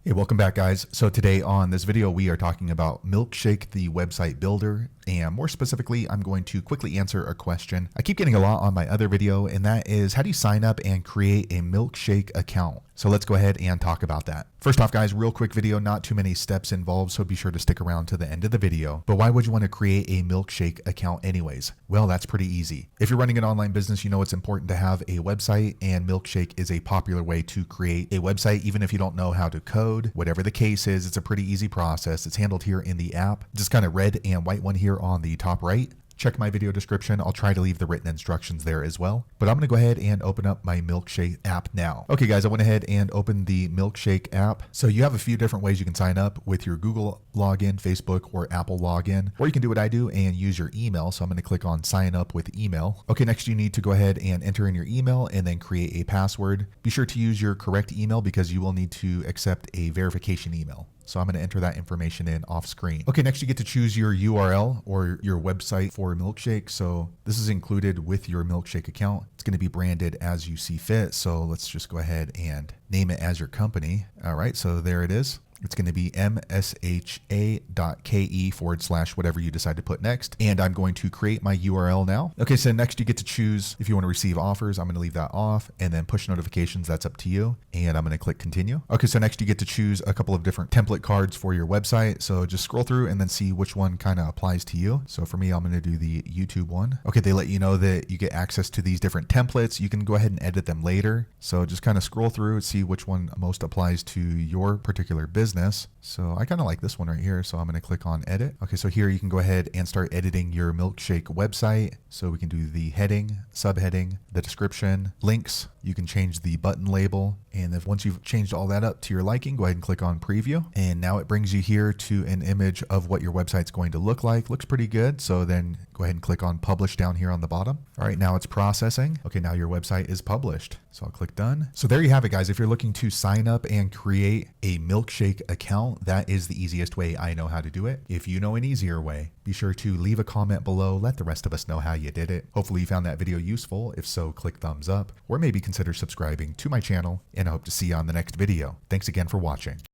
Hey, welcome back, guys. So today on this video, we are talking about Milkshake, the website builder. And more specifically, I'm going to quickly answer a question I keep getting a lot on my other video, and that is, how do you sign up and create a Milkshake account? So let's go ahead and talk about that. First off, guys, real quick video, not too many steps involved, so be sure to stick around to the end of the video. But why would you want to create a Milkshake account anyways? Well, that's pretty easy. If you're running an online business, you know it's important to have a website, and Milkshake is a popular way to create a website, even if you don't know how to code. Whatever the case is, it's a pretty easy process. It's handled here in the app. Just kind of red and white one here on the top right. Check my video description. I'll try to leave the written instructions there as well. But I'm going to go ahead and open up my Milkshake app now. Okay, guys, I went ahead and opened the Milkshake app. So you have a few different ways you can sign up with your Google login, Facebook, or Apple login. Or you can do what I do and use your email. So I'm going to click on sign up with email. Okay, next you need to go ahead and enter in your email and then create a password. Be sure to use your correct email because you will need to accept a verification email. So I'm going to enter that information in off screen. Okay, next you get to choose your URL or your website for Milkshake. So this is included with your Milkshake account. It's going to be branded as you see fit. So let's just go ahead and name it as your company. All right, so there it is. It's going to be msha.ke / whatever you decide to put next. And I'm going to create my URL now. Okay, so next you get to choose if you want to receive offers. I'm going to leave that off, and then push notifications. That's up to you. And I'm going to click continue. Okay, so next you get to choose a couple of different template cards for your website. So just scroll through and then see which one kind of applies to you. So for me, I'm going to do the YouTube one. Okay, they let you know that you get access to these different templates. You can go ahead and edit them later. So just kind of scroll through and see which one most applies to your particular business. So I kind of like this one right here. So I'm going to click on edit. Okay, so here you can go ahead and start editing your Milkshake website. So we can do the heading, subheading, the description, links. You can change the button label. And if once you've changed all that up to your liking, go ahead and click on preview. And now it brings you here to an image of what your website's going to look like. Looks pretty good. So then go ahead and click on publish down here on the bottom. All right, now it's processing. Okay, now your website is published. So I'll click done. So there you have it, guys. If you're looking to sign up and create a Milkshake account, that is the easiest way I know how to do it. If you know an easier way, be sure to leave a comment below. Let the rest of us know how you did it. Hopefully you found that video useful. If so, click thumbs up or maybe consider subscribing to my channel, and I hope to see you on the next video. Thanks again for watching.